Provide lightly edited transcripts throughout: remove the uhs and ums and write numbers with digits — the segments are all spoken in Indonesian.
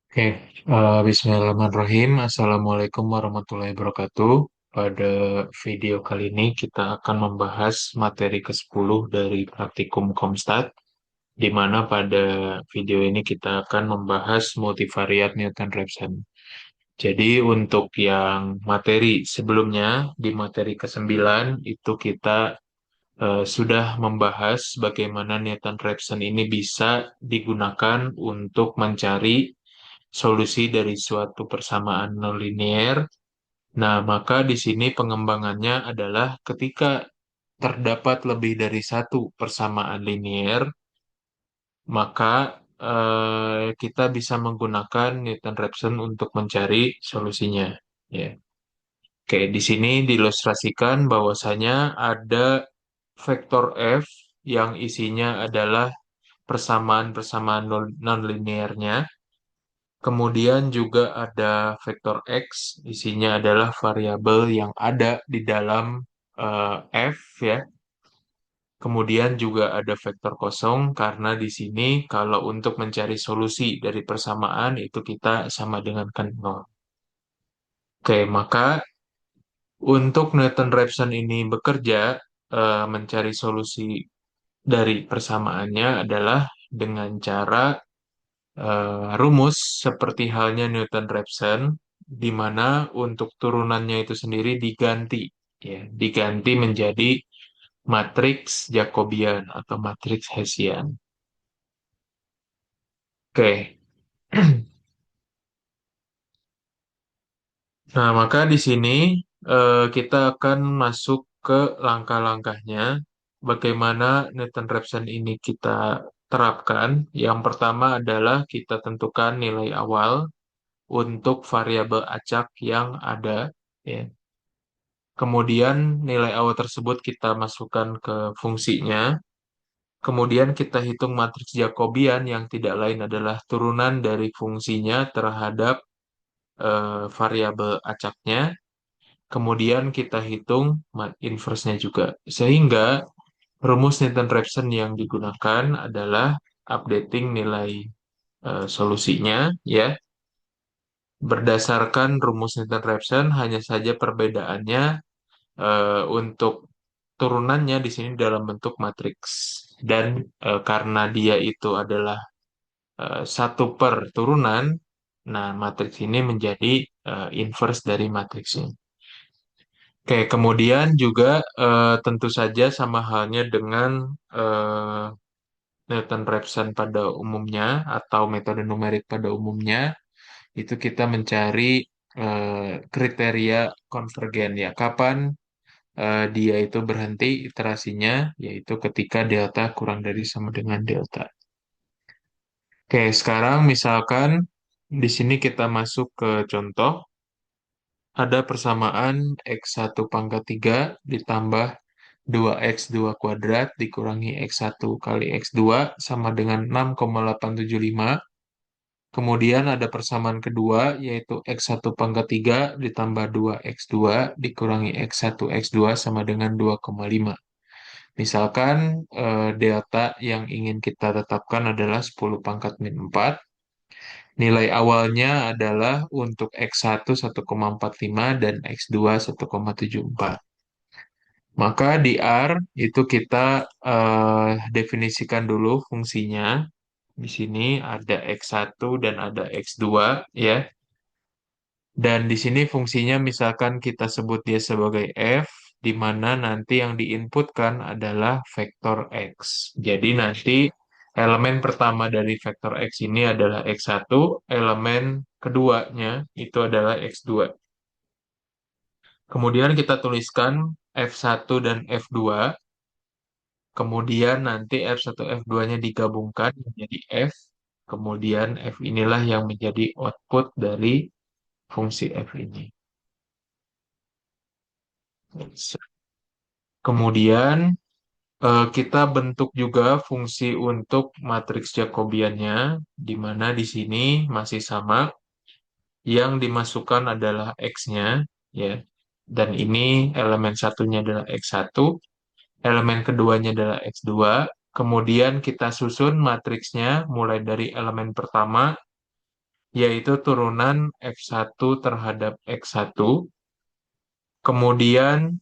Oke, Bismillahirrahmanirrahim. Assalamualaikum warahmatullahi wabarakatuh. Pada video kali ini kita akan membahas materi ke-10 dari praktikum Komstat, di mana pada video ini kita akan membahas multivariat Newton-Raphson. Jadi untuk yang materi sebelumnya, di materi ke-9 itu kita sudah membahas bagaimana Newton-Raphson ini bisa digunakan untuk mencari solusi dari suatu persamaan nonlinear. Nah, maka di sini pengembangannya adalah ketika terdapat lebih dari satu persamaan linear, maka kita bisa menggunakan Newton-Raphson untuk mencari solusinya. Ya. Oke, di sini diilustrasikan bahwasanya ada vektor F yang isinya adalah persamaan-persamaan nonlinearnya. Kemudian juga ada vektor X, isinya adalah variabel yang ada di dalam F ya. Kemudian juga ada vektor kosong karena di sini kalau untuk mencari solusi dari persamaan itu kita sama dengan kan nol. Oke, maka untuk Newton-Raphson ini bekerja mencari solusi dari persamaannya adalah dengan cara rumus seperti halnya Newton-Raphson, di mana untuk turunannya itu sendiri diganti, ya, diganti menjadi matriks Jacobian atau matriks Hessian. Oke, nah maka di sini kita akan masuk ke langkah-langkahnya, bagaimana Newton-Raphson ini kita terapkan. Yang pertama adalah kita tentukan nilai awal untuk variabel acak yang ada. Ya. Kemudian nilai awal tersebut kita masukkan ke fungsinya. Kemudian kita hitung matriks Jacobian yang tidak lain adalah turunan dari fungsinya terhadap variabel acaknya. Kemudian kita hitung inverse-nya juga. Sehingga rumus Newton-Raphson yang digunakan adalah updating nilai solusinya ya. Berdasarkan rumus Newton-Raphson hanya saja perbedaannya untuk turunannya di sini dalam bentuk matriks dan karena dia itu adalah satu per turunan, nah matriks ini menjadi inverse dari matriksnya. Oke, kemudian juga tentu saja sama halnya dengan eh, Newton-Raphson pada umumnya atau metode numerik pada umumnya, itu kita mencari kriteria konvergen ya. Kapan dia itu berhenti iterasinya, yaitu ketika delta kurang dari sama dengan delta. Oke, sekarang misalkan di sini kita masuk ke contoh, ada persamaan X1 pangkat 3 ditambah 2X2 kuadrat dikurangi X1 kali X2 sama dengan 6,875. Kemudian ada persamaan kedua, yaitu X1 pangkat 3 ditambah 2X2 dikurangi X1 X2 sama dengan 2,5. Misalkan delta yang ingin kita tetapkan adalah 10 pangkat min 4. Nilai awalnya adalah untuk X1 1,45 dan X2 1,74. Maka di R itu kita definisikan dulu fungsinya. Di sini ada X1 dan ada X2 ya. Dan di sini fungsinya misalkan kita sebut dia sebagai f, di mana nanti yang diinputkan adalah vektor x. Jadi nanti elemen pertama dari vektor x ini adalah x1, elemen keduanya itu adalah x2. Kemudian kita tuliskan f1 dan f2, kemudian nanti f1, f2-nya digabungkan menjadi f, kemudian f inilah yang menjadi output dari fungsi f ini. Kemudian kita bentuk juga fungsi untuk matriks Jacobiannya, di mana di sini masih sama, yang dimasukkan adalah X-nya, ya. Dan ini elemen satunya adalah X1, elemen keduanya adalah X2, kemudian kita susun matriksnya mulai dari elemen pertama yaitu turunan F1 terhadap X1. Kemudian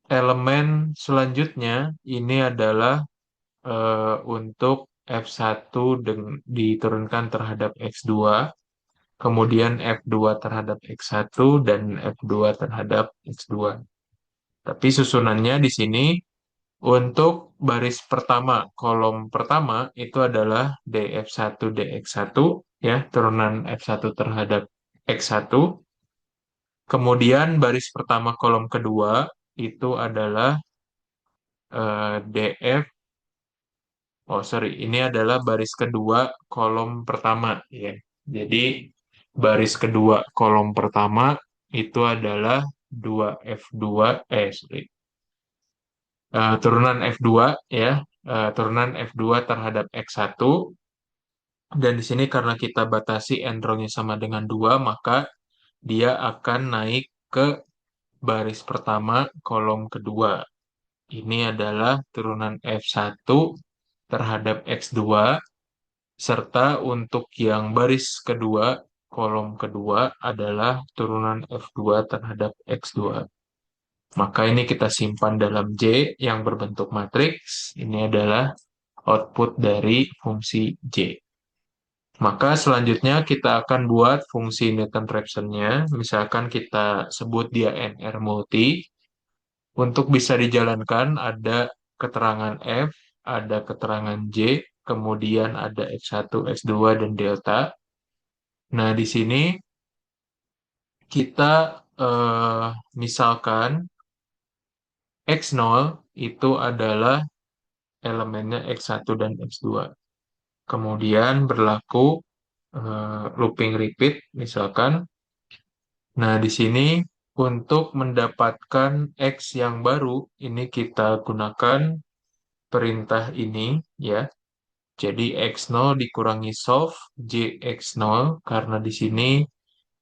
elemen selanjutnya ini adalah untuk F1 diturunkan terhadap X2, kemudian F2 terhadap X1 dan F2 terhadap X2. Tapi susunannya di sini untuk baris pertama, kolom pertama itu adalah df1 dx1 ya, turunan F1 terhadap X1. Kemudian baris pertama kolom kedua itu adalah df, oh sorry, ini adalah baris kedua kolom pertama ya. Jadi baris kedua kolom pertama itu adalah 2F2, sorry, turunan F2 ya, turunan F2 terhadap X1. Dan di sini karena kita batasi endrongnya sama dengan 2, maka dia akan naik ke baris pertama kolom kedua. Ini adalah turunan F1 terhadap X2, serta untuk yang baris kedua kolom kedua adalah turunan F2 terhadap X2. Maka ini kita simpan dalam J yang berbentuk matriks. Ini adalah output dari fungsi J. Maka selanjutnya kita akan buat fungsi Newton-Raphson-nya. Misalkan kita sebut dia NR multi. Untuk bisa dijalankan ada keterangan F, ada keterangan J, kemudian ada X1, X2, dan delta. Nah, di sini kita misalkan X0 itu adalah elemennya X1 dan X2. Kemudian berlaku looping repeat misalkan. Nah, di sini untuk mendapatkan X yang baru, ini kita gunakan perintah ini ya. Jadi X0 dikurangi solve JX0 karena di sini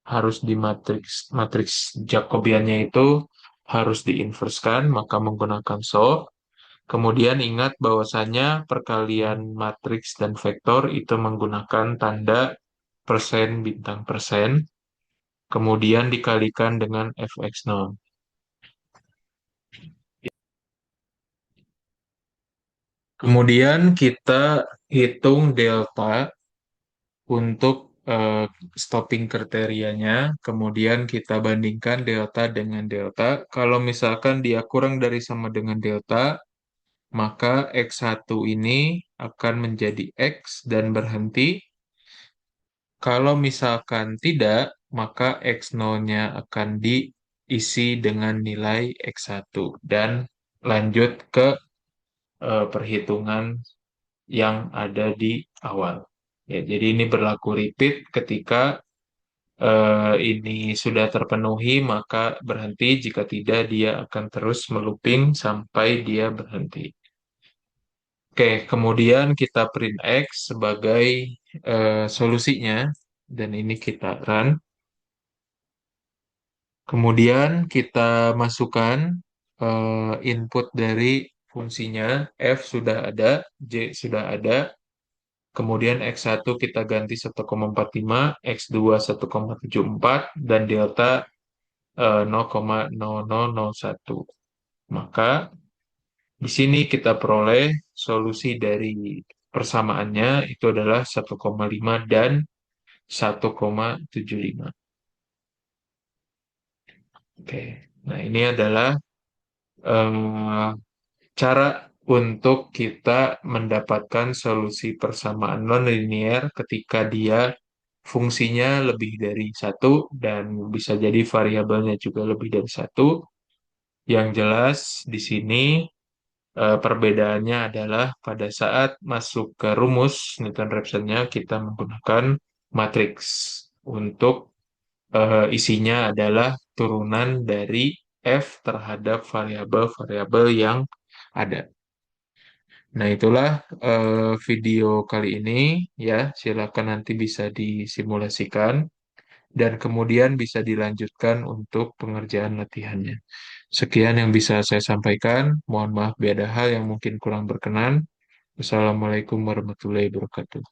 harus di matriks Jacobiannya itu harus diinverskan, maka menggunakan solve. Kemudian ingat bahwasanya perkalian matriks dan vektor itu menggunakan tanda persen bintang persen, kemudian dikalikan dengan fx0. Kemudian kita hitung delta untuk stopping kriterianya, kemudian kita bandingkan delta dengan delta. Kalau misalkan dia kurang dari sama dengan delta, maka X1 ini akan menjadi X dan berhenti. Kalau misalkan tidak, maka X0-nya akan diisi dengan nilai X1 dan lanjut ke perhitungan yang ada di awal. Ya, jadi ini berlaku repeat ketika ini sudah terpenuhi, maka berhenti. Jika tidak, dia akan terus melooping sampai dia berhenti. Oke, kemudian kita print X sebagai solusinya, dan ini kita run. Kemudian kita masukkan input dari fungsinya, F sudah ada, J sudah ada, kemudian X1 kita ganti 1,45, X2 1,74, dan delta 0,0001. Maka di sini kita peroleh solusi dari persamaannya itu adalah 1,5 dan 1,75. Oke, nah ini adalah eh, cara untuk kita mendapatkan solusi persamaan nonlinear ketika dia fungsinya lebih dari satu dan bisa jadi variabelnya juga lebih dari satu. Yang jelas di sini perbedaannya adalah pada saat masuk ke rumus Newton-Raphson-nya kita menggunakan matriks untuk isinya adalah turunan dari F terhadap variabel-variabel yang ada. Nah, itulah video kali ini ya. Silakan nanti bisa disimulasikan dan kemudian bisa dilanjutkan untuk pengerjaan latihannya. Sekian yang bisa saya sampaikan. Mohon maaf bila ada hal yang mungkin kurang berkenan. Wassalamualaikum warahmatullahi wabarakatuh.